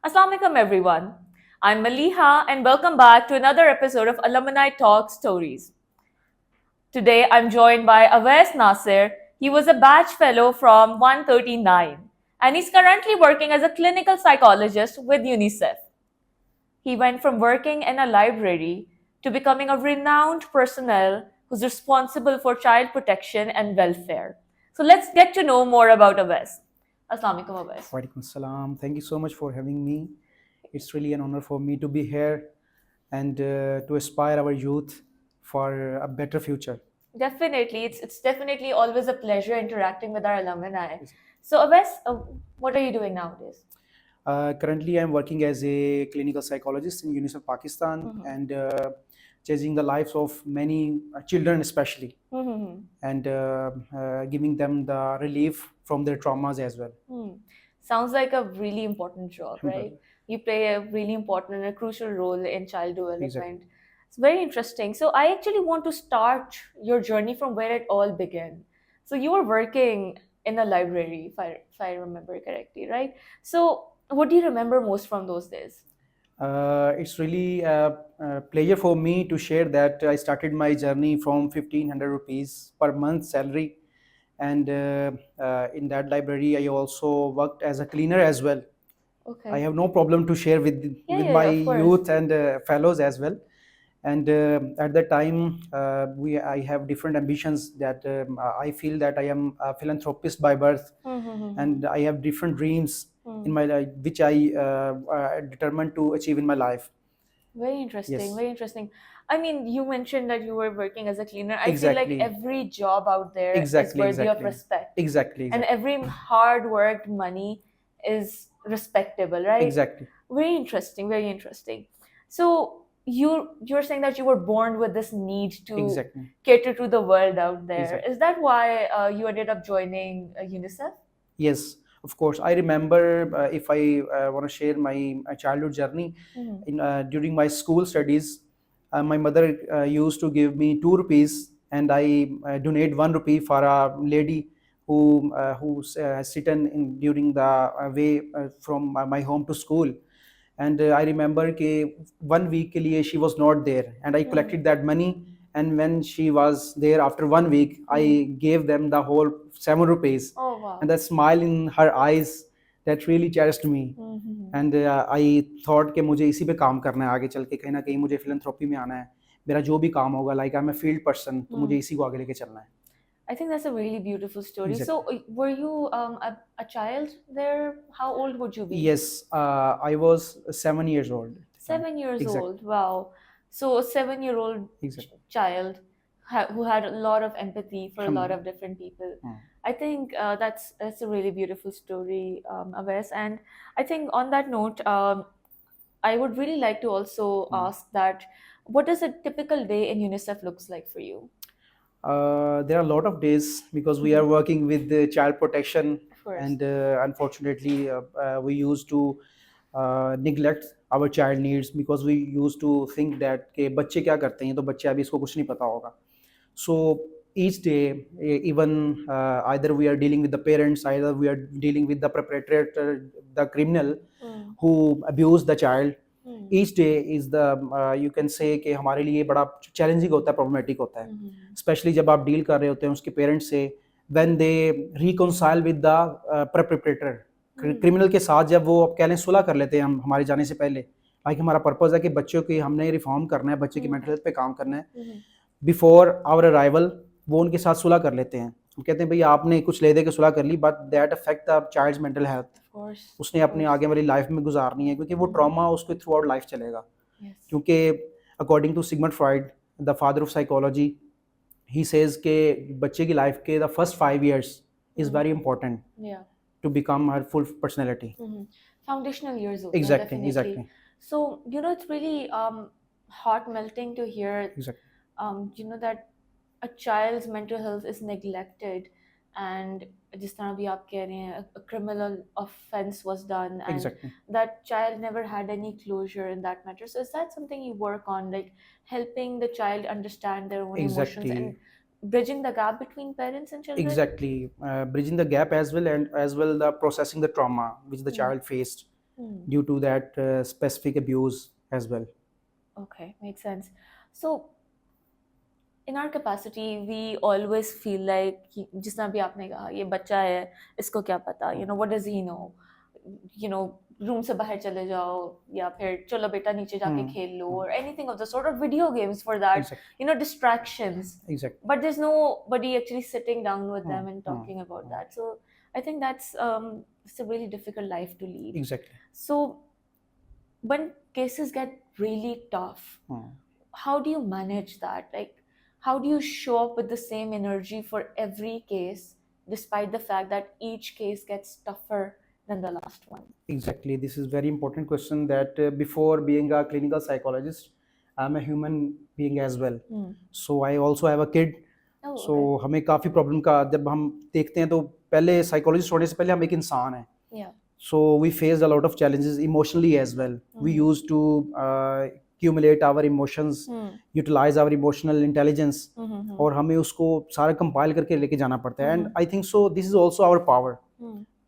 Assalamualaikum everyone. I'm Maliha and welcome back to another episode of Alumni Talk Stories. Today I'm joined by Awais Nasir. He was a batch fellow from 139 and he's currently working as a clinical psychologist with UNICEF. He went from working in a library to becoming a renowned personnel who's responsible for child protection and welfare. So let's get to know more about Awais. Assalamualaikum Awais. Walaikum salam. Thank you so much for having me. It's really an honor for me to be here and to aspire our youth for a better future. Definitely, it's definitely always a pleasure interacting with our alumni. So, Awais, what are you doing nowadays? Currently, I'm working as a clinical psychologist in UNICEF Pakistan and changing the lives of many children, especially, and giving them the relief from their traumas as well. Sounds like a really important job, right? You play a really important and a crucial role in child development. Exactly. It's very interesting. So, I actually want to start your journey from where it all began. So, you were working in a library, if I remember correctly, right? So, what do you remember most from those days? It's really a pleasure for me to share that I started my journey from 1500 rupees per month salary, and in that library I also worked as a cleaner as well. Okay. I have no problem to share with my of course. youth and fellows as well. And at that time, I have different ambitions that I feel that I am a philanthropist by birth, and I have different dreams in my life, which I determined to achieve in my life. Very interesting. Yes. Very interesting. I mean, you mentioned that you were working as a cleaner. I feel Exactly. like every job out there is Exactly, worthy of exactly. respect. Exactly. And every hard worked money is respectable, right? Exactly. Very interesting. Very interesting. So you're saying that you were born with this need to Exactly. cater to the world out there. Exactly. Is that why you ended up joining UNICEF? Yes, of course. I remember if I want to share my childhood journey during my school studies, my mother used to give me 2 rupees, and I donate 1 rupee for a lady who's sitting in during the way from my home to school. And I remember कि 1 week के लिए she was not there, and I collected that money. And when she was there after 1 week, I gave them the whole 7 rupees. Oh wow. And the smile in her eyes, that really cherished me. And I thought कि मुझे इसी पे काम करना है आगे चल के, कहीं ना कहीं मुझे फिलंथ्रोपी में आना है. मेरा जो भी काम होगा, like I am a field person, तो मुझे इसी को आगे लेके चलना है. I think that's a really beautiful story. Exactly. So, were you a child there? How old would you be? Yes, I was 7 years old. 7 years Exactly. old. Wow. So, a 7-year-old Exactly. child who had a lot of empathy for a lot of different people. I think that's a really beautiful story, Awais. And I think on that note, I would really like to also ask that what does a typical day in UNICEF looks like for you? There are a lot of days because we are working with the child protection, Of course. and unfortunately we used to neglect our child needs because we used to think that कि बच्चे क्या करते हैं, तो बच्चे अभी इसको कुछ नहीं पता होगा. So each day, even either we are dealing with the parents, either we are dealing with the perpetrator, the criminal who abused the child. Each day is the you can say कि हमारे लिए बड़ा challenging होता है, problematic होता है, specially जब आप डील कर रहे होते हैं उसके पेरेंट्स से, when they reconcile with the perpetrator, criminal के साथ जब वो कह लें सुलह कर लेते हैं हम हमारे जाने से पहले. लाइक हमारा पर्पज़ है कि बच्चों की हमने रिफॉर्म करना है, बच्चे की मेंटल हेल्थ पे काम करना है. बिफोर आवर अराइवल वो उनके साथ सुलह कर लेते हैं. हम कहते हैं भाई आपने कुछ ले दे के सुलह कर ली, but that affect the child's mental health. उसने अपने आगे वाली लाइफ में गुजारनी है, क्योंकि वो ट्रॉमा उसको थ्रू आउट लाइफ चलेगा. क्योंकि according to Sigmund Freud, the father of psychology, he says के बच्चे की लाइफ के the first 5 years is very important to become her full personality. Foundational years. Exactly, definitely. exactly. So it's really heart melting to hear. Exactly. That a child's mental health is neglected, and जिस तरह भी आप कह रहे हैं, a criminal offense was done, and Exactly. that child never had any closure in that matter. So is that something you work on, like helping the child understand their own emotions Exactly. and bridging the gap between parents and children? Exactly. Bridging the gap as well, and as well the processing the trauma which the child faced. Hmm. due to that specific abuse as well. Okay, makes sense. So in our capacity we always feel like जिस तरह भी आपने कहा ये बच्चा है इसको क्या पता, you know, what does he know, you know, room से बाहर चले जाओ या फिर चलो बेटा नीचे जाके Hmm. खेल लो, or anything of the sort of video games for that, Exactly. you know, distractions. Exactly. But there's nobody actually sitting down with them and Hmm. talking about that. So I think that's it's a really difficult life to lead. Exactly. So when cases get really tough, Hmm. how do you manage that? Like, how do you show up with the same energy for every case, despite the fact that each case gets tougher than the last one? Exactly. This is very important question that before being a clinical psychologist, I'm a human being as well. So I also have a kid. Oh, So okay. हमें काफ़ी problem का जब हम देखते हैं तो पहले psychologist होने से पहले हम एक इंसान हैं. Yeah. So we faced a lot of challenges emotionally as well. We used to accumulate our emotions, utilize our emotional intelligence, और हमें उसको सारा कंपाइल करके लेके जाना पड़ता है. And I think so this is also our power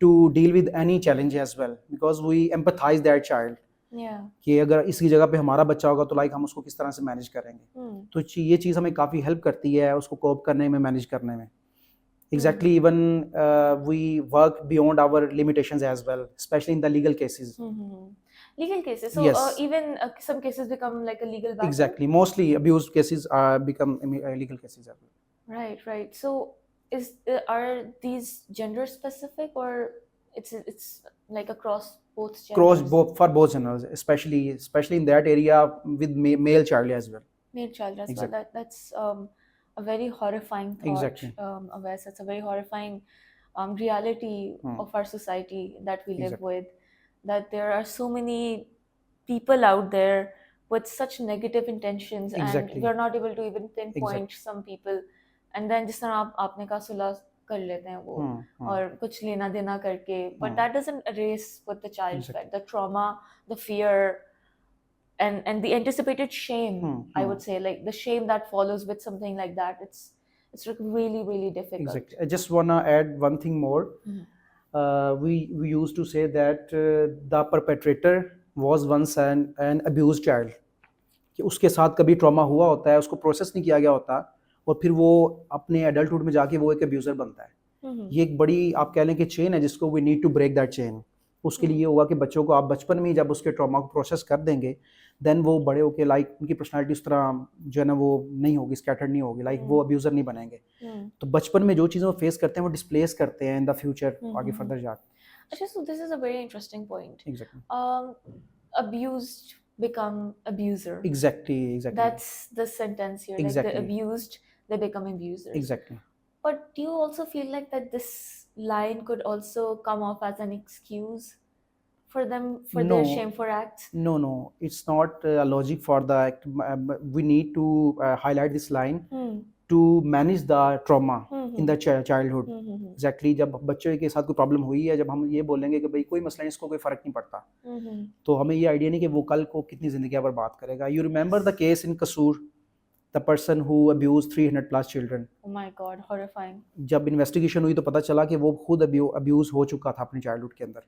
to deal with any challenge as well, because we empathize that child. Yeah. कि अगर इसकी जगह पे हमारा बच्चा होगा तो लाइक हम उसको किस तरह से मैनेज करेंगे. तो ये चीज़ हमें काफ़ी हेल्प करती है उसको कोप करने में, मैनेज करने में. Exactly. Even we work beyond our limitations as well, especially in the legal cases. Legal cases. So Yes. even some cases become like a legal battle. Exactly. Mostly abuse cases become legal cases as well. Right, right. So is are these gender specific, or it's like across both genders? Cross both for both genders, especially in that area with male child as well. Male child as Exactly. well. That's a very horrifying thought. Exactly. Avais, it's a very horrifying reality of our society that we live Exactly. with. That there are so many people out there with such negative intentions, Exactly. and we're not able to even pinpoint Exactly. some people. And then जिस तरह आपने कहा सुलह कर लेते हैं वो और कुछ लेना देना करके, but that doesn't erase what the child Exactly. felt, the trauma, the fear, and the anticipated shame. I would say, like the shame that follows with something like that. It's like really, really difficult. Exactly. I just wanna add one thing more. We used to say that the perpetrator was once an abused child. कि उसके साथ कभी trauma हुआ होता है, उसको process नहीं किया गया होता, और फिर वो अपने एडल्टहुड में जाके वो एक अब्यूज़र बनता है. ये एक बड़ी आप कह लें कि चेन है जिसको we need to break that chain. उसके लिए ये होगा कि बच्चों को आप बचपन में ही जब उसके ट्रॉमा को प्रोसेस कर देंगे, देन वो बड़े होके लाइक उनकी पर्सनालिटी उस तरह जो है ना वो नहीं होगी, स्कैटर्ड नहीं होगी, लाइक वो अब्यूज़र नहीं बनेंगे. तो बचपन में जो चीज़ें वो फेस करते हैं वो डिस्प्लेस करते हैं इन द फ्यूचर आगे फर्दर जाके. Okay, so this is a very interesting point. Exactly. Abused become abuser. Exactly. That's the sentence here. Exactly. Like the abused, they become abusers. Exactly. But do you also feel like that this line could also come off as an excuse for them for their shameful acts? No, it's not a logic for the act. We need to highlight this line to manage the trauma in the childhood. Exactly. जब बच्चे के साथ कोई problem हुई है, जब हम ये बोलेंगे कि भाई कोई मसला नहीं, इसको कोई फर्क नहीं पड़ता, तो हमें ये आइडिया नहीं कि वो कल को कितनी जिंदगी बर्बाद करेगा. You remember the case in Kasur, the person who abused 300 plus children. Oh my God, horrifying. जब इन्वेस्टिगेशन हुई तो पता चला कि वो खुद अब्यूज हो चुका था अपने चाइल्डहुड के अंदर.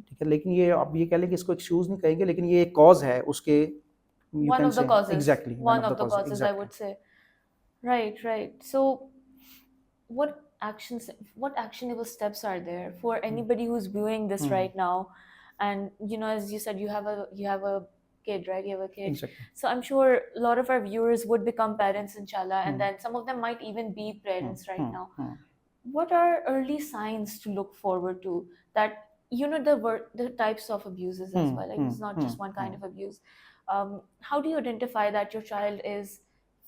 ठीक है, लेकिन ये आप ये कह लें कि इसको एक्सक्यूज नहीं कहेंगे, लेकिन ये एक कॉज है उसके. One of the causes. Exactly. One of the causes, exactly. I would say. Right. So what actionable steps are there for anybody who's viewing this right now? And you know, as you said, you have a kid, right? You have a kid. Exactly. So I'm sure a lot of our viewers would become parents, inshallah, and then some of them might even be parents right now. What are early signs to look forward to that, you know, the types of abuses as well? Like it's not just one kind of abuse. How do you identify that your child is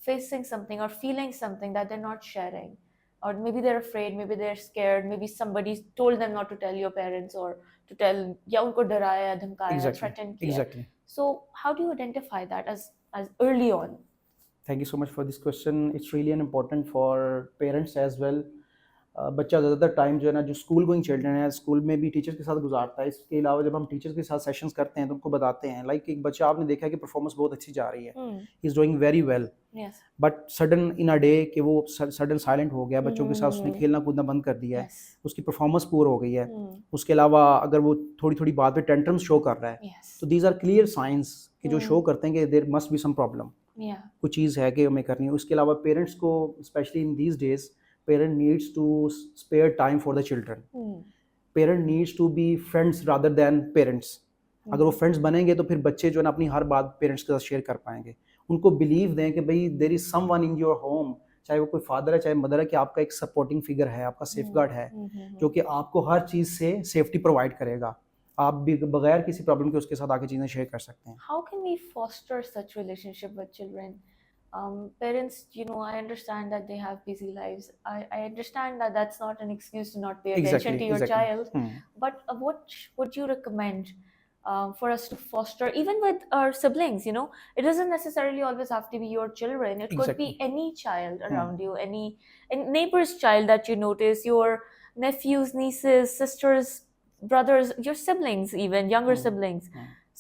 facing something or feeling something that they're not sharing? Or maybe they're afraid, maybe they're scared, maybe somebody told them not to tell your parents or to tell, ya unko daraya, dhamkaya, threatened kiya. Exactly. So how do you identify that as early on? Thank you so much for this question. It's really important for parents as well. बच्चा ज़्यादातर time जो है ना, जो school going children है, school में भी teachers के साथ गुजारता है। इसके अलावा जब हम टीचर्स के साथ सेशंस करते हैं तो उनको बताते हैं, लाइक एक बच्चा आपने देखा है कि परफॉर्मेंस बहुत अच्छी जा रही है, Hmm. He is doing very well, Yes. But sudden in a day कि वो सडन साइलेंट हो गया, बच्चों के साथ उसने Hmm. खेलना कूदना बंद कर दिया है, Yes. उसकी परफॉर्मेंस पुअर हो गई है। Hmm. उसके अलावा अगर वो थोड़ी थोड़ी बात पे टेंट्रम्स शो कर रहा है, Yes. तो दीज आर क्लियर साइंस कि जो Hmm. शो करते हैं कि there must be some problem, Yeah. कुछ चीज़ है कि हमें करनी है। उसके अलावा पेरेंट्स को specially in these days parent needs to spare time for the children. Hmm. Parent needs to be friends rather than parents. अगर वो फ्रेंड्स बनेंगे तो फिर बच्चे जो है ना अपनी हर बात पेरेंट्स के साथ शेयर कर पाएंगे। उनको बिलीव दें कि भाई there is someone in your home, चाहे वो कोई फादर है चाहे मदर है, कि आपका एक सपोर्टिंग फिगर है, आपका सेफ गार्ड है, जो कि आपको हर चीज़ से सेफ्टी प्रोवाइड करेगा। आप भी बगैर किसी प्रॉब्लम के उसके साथ आके चीज़ें शेयर कर सकते हैं। How can we foster such relationship with children? Parents, I understand that they have busy lives. I understand that that's not an excuse to not pay attention to your child. But what would you recommend for us to foster, even with our siblings? It doesn't necessarily always have to be your children. It could be any child around you, any neighbor's child that you notice, your nephews, nieces, sisters, brothers, your siblings, even younger siblings.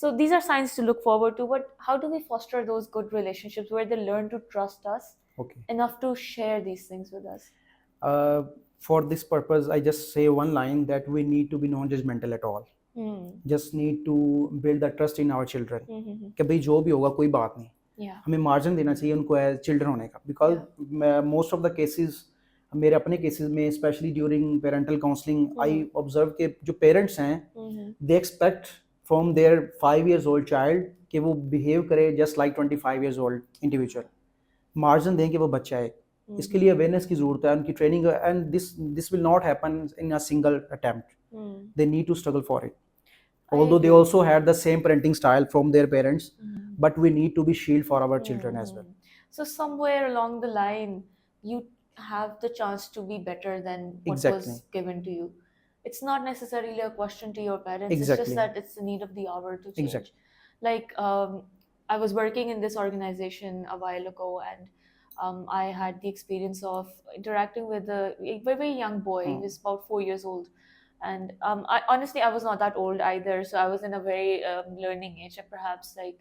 So these are signs to look forward to. But how do we foster those good relationships where they learn to trust us enough to share these things with us? For this purpose, I just say one line that we need to be non-judgmental at all. Just need to build the trust in our children. कि भाई जो भी होगा कोई बात नहीं, Yeah. हमें margin देना चाहिए उनको एज चिल्ड्रन होने का। Because most of the cases, मेरे अपने केसेस में specially during parental counselling, I observe के जो पेरेंट्स हैं they expect from their 5 years old child कि वो बिहेव करे just like 25 years old individual. Margin दें कि वो बच्चा है। इसके लिए अवेयरनेस की ज़रूरत है, उनकी training, and this will not happen in a single attempt. They need to struggle for it, although they also had the same parenting style from their parents, but we need to be shield for our children as well. So somewhere along the line you have the chance to be better than what was given to you. It's not necessarily a question to your parents. It's just that it's the need of the hour to change. Like I was working in this organization a while ago, and I had the experience of interacting with a very, very young boy. He was about 4 years old. And honestly, I was not that old either, so I was in a very learning age, perhaps like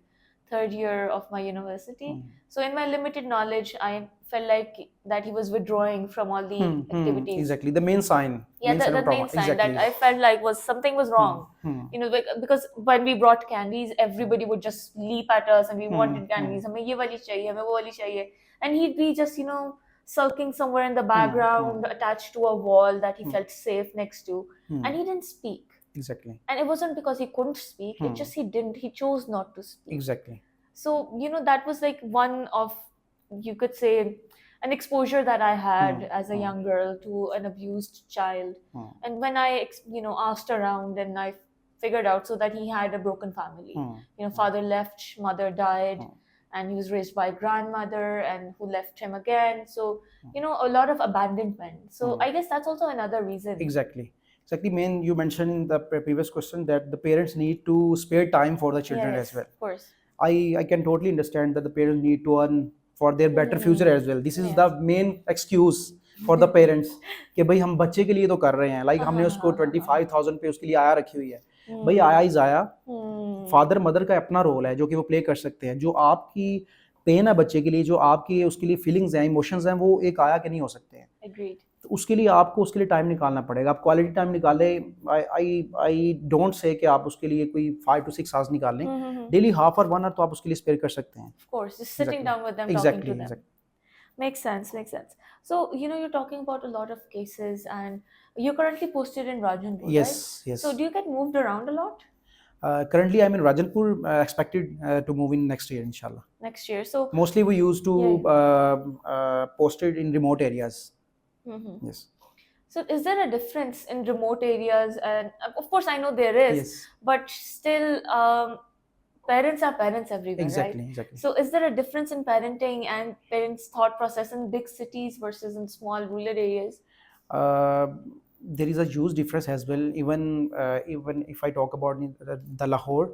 3rd year of my university. So in my limited knowledge, I felt like that he was withdrawing from all the activities. Exactly, the main sign. Yeah, the main sign that I felt like something was wrong. Because when we brought candies, everybody would just leap at us, and we wanted candies. हमें ये वाली चाहिए, हमें वो वाली चाहिए, and he'd be just sulking somewhere in the background, attached to a wall that he felt safe next to, and he didn't speak. Exactly. And it wasn't because he couldn't speak, it just he chose not to speak. Exactly. So that was like one of, you could say, an exposure that I had as a young girl to an abused child. And when I asked around, and I figured out so that he had a broken family. Father left, mother died, and he was raised by a grandmother and who left him again. So a lot of abandonment. So I guess that's also another reason. Exactly. Main, you mentioned in the previous question that the parents need to spare time for the children as well. Of course. I can totally understand that the parents need to earn for their better future as well. This is the main excuse for the parents कि भाई हम बच्चे के लिए तो कर रहे हैं, लाइक हमने उसको 25,000 पे उसके लिए आया रखी हुई है, भाई आया ही जाया। फादर मदर का अपना रोल है जो कि वो प्ले कर सकते हैं। जो आपकी पेन है बच्चे के लिए, जो आपकी उसके लिए फीलिंग्स हैं, इमोशंस हैं, वो एक आया के नहीं हो सकते हैं। Agreed. तो उसके लिए आपको उसके लिए टाइम निकालना पड़ेगा। आप क्वालिटी टाइम निकालें। आई डोंट से कि आप उसके लिए कोई 5 to 6 hours निकाल लें, डेली हाफ और 1 hour तो आप उसके लिए स्पेयर कर सकते हैं। Of course, just sitting down with them, talking to them. Makes sense. So you're talking about a lot of cases, and you're currently posted in Rajanpur, yes, right? Yes. So do you get moved around a lot? Currently I'm in Rajanpur, expected to move in next year, inshallah. Next year. So mostly we used to posted in remote areas. Yes. So is there a difference in remote areas? And of course I know there is, yes, but still parents are parents everywhere, exactly, right? Exactly. So is there a difference in parenting and parents' thought process in big cities versus in small rural areas? There is a huge difference as well. Even if I talk about the Lahore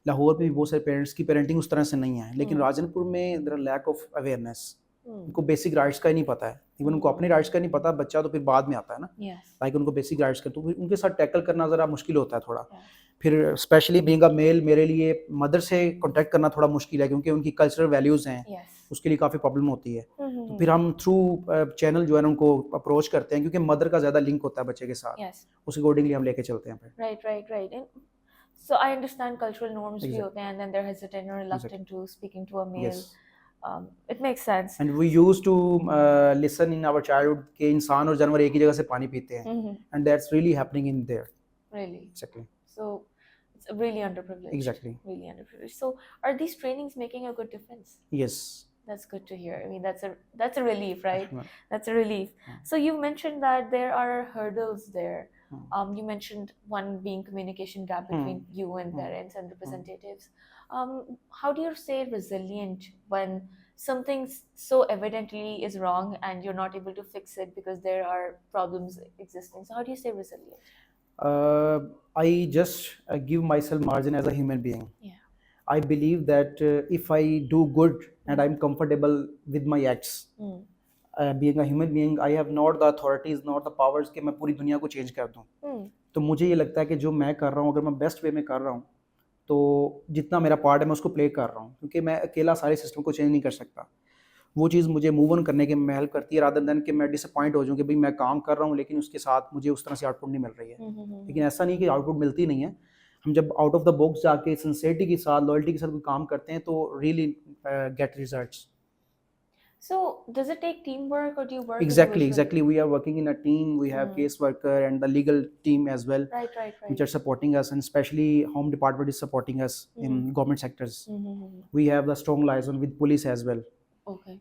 पे भी बहुत सारे parents की parenting उस तरह से नहीं है, लेकिन राजनपुर में there are lack of awareness. उनको बेसिक राइट्स का ही नहीं पता है, इवन उनको अपने राइट्स का नहीं पता, बच्चा तो फिर बाद में आता है ना, Yes. लाइक उनको बेसिक राइट्स का, तो फिर उनके साथ टैकल करना ज़रा मुश्किल होता है थोड़ा। Yes. फिर स्पेशली बीइंग अ मेल मेरे लिए मदर से कांटेक्ट करना थोड़ा मुश्किल है, क्योंकि उनकी कल्चरल वैल्यूज़ हैं, Yes. उसके लिए काफ़ी प्रॉब्लम होती है। तो Mm-hmm. फिर हम थ्रू चैनल जो है ना उनको अप्रोच करते हैं, क्योंकि मदर का ज़्यादा लिंक होता है बच्चे के साथ, Yes. उस अकॉर्डिंगली हम लेके चलते हैं फिर। Right. And so I understand cultural norms भी Exactly. होते हैं, and then they're hesitant or reluctant to speaking to a male. Yes. It makes sense. And we used to listen in our childhood कि इंसान और जानवर एक ही जगह से पानी पीते हैं, Mm-hmm. and that's really happening in there. Really. Exactly. So it's really underprivileged. Exactly. Really underprivileged. So are these trainings making a good difference? Yes. That's good to hear. I mean, that's a relief, right? Yeah. That's a relief. So you mentioned that there are hurdles there. Hmm. You mentioned one being communication gap between you and parents and representatives. How do you stay resilient when something so evidently is wrong and you're not able to fix it because there are problems existing? So how do you stay resilient? I just give myself margin as a human being. Yeah. I believe that if I do good and I'm comfortable with my acts, being a human being, I have not the authorities, not the powers कि मैं पूरी दुनिया को change कर दूँ। तो मुझे ये लगता है कि जो मैं कर रहा हूँ, अगर मैं बेस्ट वे में कर रहा हूँ, तो जितना मेरा पार्ट है मैं उसको प्ले कर रहा हूँ, क्योंकि मैं अकेला सारे सिस्टम को चेंज नहीं कर सकता। वो चीज़ मुझे मूव ऑन करने के में हेल्प करती है, रादर देन कि मैं डिसअपॉइंट हो जाऊँ कि भाई मैं काम कर रहा हूँ लेकिन उसके साथ मुझे उस तरह से आउटपुट नहीं मिल रही है। लेकिन ऐसा नहीं कि आउटपुट मिलती नहीं है, हम जब आउट ऑफ द बॉक्स जाके सिंसियरिटी के साथ, लॉयल्टी के साथ कोई काम करते हैं तो really get results. So does it take teamwork or do you work Exactly. individually? We are working in a team. We have caseworker and the legal team as well, Right. which are supporting us, and especially Home Department is supporting us in government sectors. We have the strong liaison with police as well. Okay.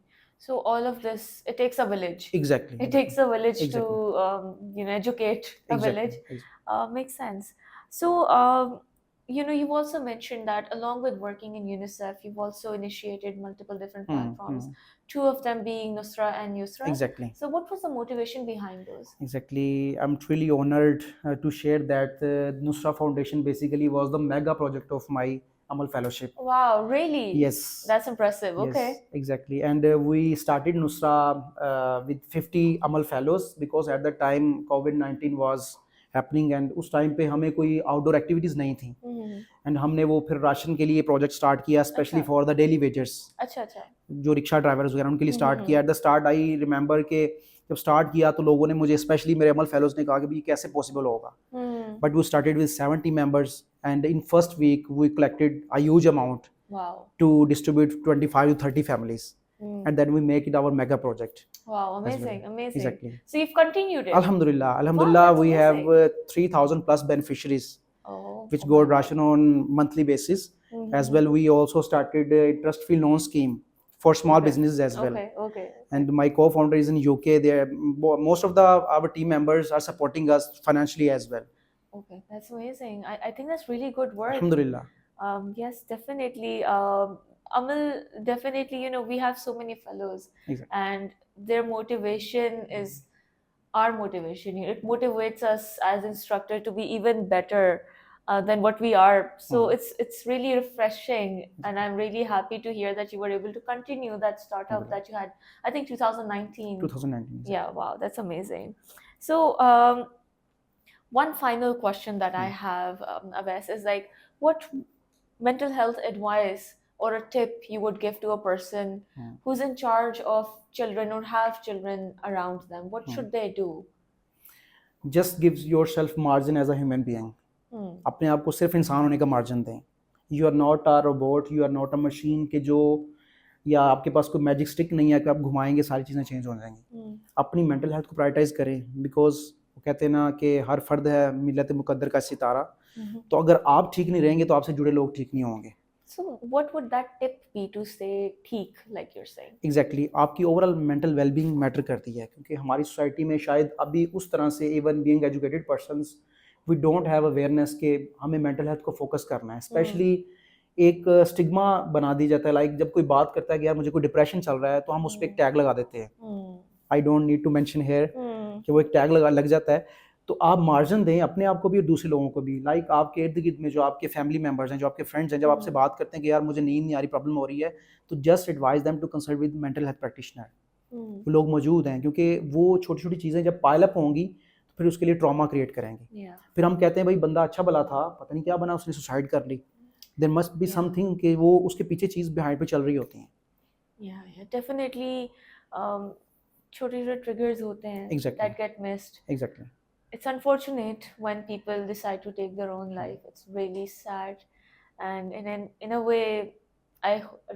So all of this, it takes a village. Exactly. It takes a village Exactly. to educate a village. Makes sense. So you've also mentioned that along with working in UNICEF, you've also initiated multiple different platforms. Two of them being Nusra and Yusra. Exactly. So what was the motivation behind those? Exactly. I'm truly honored to share that Nusra Foundation basically was the mega project of my Amal Fellowship. Wow, really? Yes. That's impressive. Okay. Yes, exactly. And we started Nusra with 50 Amal Fellows because at the time COVID-19 was happening and उस time पे हमें कोई outdoor activities नहीं थी, and हमने वो फिर ration के लिए प्रोजेक्ट स्टार्ट किया specially for the daily wagers. अच्छा। जो रिक्शा ड्राइवर्स वगैरह उनके लिए स्टार्ट किया। At the start I remember के जब स्टार्ट किया तो लोगों ने मुझे स्पेशली मेरे अमल फेलोज ने कहा कि भाई कैसे पॉसिबल होगा, but we started with 70 members and in first week we collected a huge amount to distribute 25 to 30 families. And then we make it our mega project. Wow, amazing. Exactly. So you've continued it. Alhamdulillah, Wow, we amazing. have 3,000 plus beneficiaries which got ration on monthly basis. As well, we also started a trust-free loan scheme for small businesses as well. Okay. And my co-founder is in UK. Most of our team members are supporting us financially as well. Okay, that's amazing. I think that's really good work. Alhamdulillah. Yes, definitely. Amal, definitely, we have so many fellows. Exactly. And their motivation is our motivation. It motivates us as instructor to be even better than what we are. So it's really refreshing, and I'm really happy to hear that you were able to continue that startup that you had, I think 2019. 2019. Yeah, wow, that's amazing. So one final question that I have, Aves, is like, what mental health advice or a tip you would give to a person who's in charge of children or have children around them? What should they do? Just give yourself margin as a human being. अपने आप को सिर्फ इंसान होने का margin दें. You are not a robot, you are not a machine के जो या आपके पास कोई मैजिक स्टिक नहीं है कि आप घुमाएंगे सारी चीज़ें चेंज हो जाएंगी. अपनी मेंटल हेल्थ को प्रायोरिटाइज करें, बिकॉज वो कहते हैं ना कि हर फर्द है मिलत मुकद्दर का सितारा. तो अगर आप ठीक नहीं रहेंगे तो आपसे जुड़े लोग ठीक नहीं होंगे. So what would that tip be to stay ठीक, like you're saying? Exactly. आपकी ओवरऑल मेंटल वेलबींग मैटर करती है, क्योंकि हमारी सोसाइटी में शायद अभी उस तरह से even being educated persons we don't have awareness कि हमें मेंटल हेल्थ को फोकस करना है. स्पेशली एक स्टिग्मा बना दी जाता है, लाइक जब कोई बात करता है कि यार मुझे कोई डिप्रेशन चल रहा है तो हम उस पर एक टैग लगा देते हैं. I don't need to mention here कि वो एक टैग लग जाता है. तो आप मार्जिन दें अपने आप को भी और दूसरे लोगों को भी। लाइक आपके इर्द गिर्द में जो आपके फैमिली मेंबर्स हैं, जो आपके फ्रेंड्स हैं, जब आपसे बात करते हैं कि यार मुझे नींद नहीं आ रही, प्रॉब्लम हो रही है, तो just advice them to consult with mental health practitioner. वो लोग मौजूद हैं, क्योंकि वो छोटी छोटी चीज़ें जब पाइल अप होंगी तो फिर उसके लिए ट्रॉमा क्रिएट करेंगे। Yeah. फिर हम कहते हैं भाई बंदा अच्छा भला था, पता नहीं क्या बना, उसने सुसाइड कर ली। There must be Yeah. Something कि वो उसके पीछे चीज़ बिहाइंड पे चल रही होती हैं। Yeah, definitely. छोटे छोटे triggers होते हैं Exactly. that get missed. Exactly. It's unfortunate when people decide to take their own life. It's really sad, and in a way,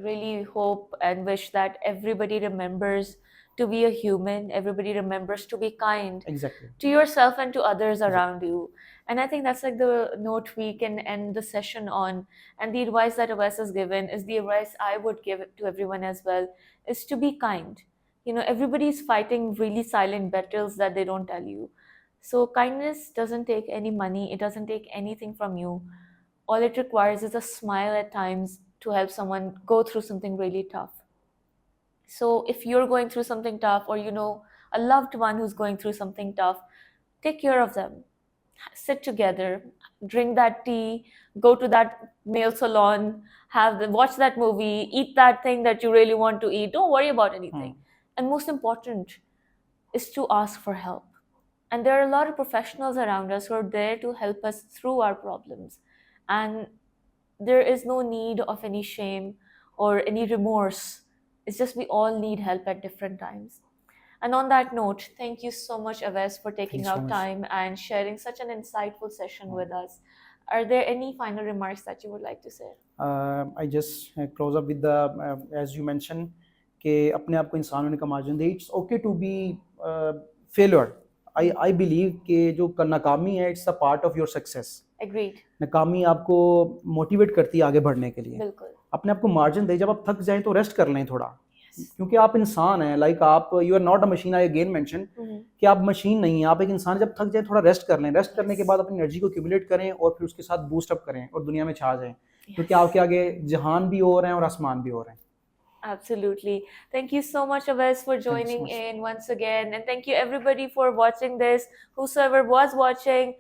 really hope and wish that everybody remembers to be a human. Everybody remembers to be kind exactly. to yourself and to others around you. And I think that's like the note we can end the session on. And the advice that Awais has given is the advice I would give to everyone as well, is to be kind. You know, everybody is fighting really silent battles that they don't tell you. So kindness doesn't take any money, it doesn't take anything from you. All it requires is a smile at times to help someone go through something really tough. So if you're going through something tough, or you know a loved one who's going through something tough, take care of them. Sit together, drink that tea, go to that nail salon, watch that movie, eat that thing that you really want to eat. Don't worry about anything. And most important is to ask for help. And there are a lot of professionals around us who are there to help us through our problems. And there is no need of any shame or any remorse. It's just we all need help at different times. And on that note, thank you so much, Awais, for taking Thank you so out much. time and sharing such an insightful session with us. Are there any final remarks that you would like to say? I just close up with the as you mentioned कि अपने आप को इंसान होने का margin दे। It's okay to be failure. I believe कि जो नाकामी है it's a part of your success. Agreed. नाकामी आपको मोटिवेट करती है आगे बढ़ने के लिए। बिल्कुल. अपने आप को मार्जिन दे, जब आप थक जाएं तो रेस्ट कर लें थोड़ा। क्योंकि आप इंसान हैं, लाइक आप you are not a machine. I again mention कि आप मशीन नहीं हैं, आप एक इंसान। जब थक जाए थोड़ा रेस्ट कर लें। रेस्ट करने के बाद अपनी एनर्जी को एक्यूमुलेट करें और फिर उसके साथ बूस्ट अप करें और दुनिया में छा जाएं। क्योंकि आपके आगे जहान भी हो रहे हैं और आसमान भी हो रहे हैं। Absolutely. Thank you so much, Awais, for joining much. in once again. And thank you, everybody, for watching this. Whosoever was watching,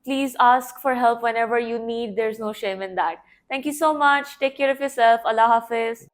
please ask for help whenever you need. There's no shame in that. Thank you so much. Take care of yourself. Allah Hafiz.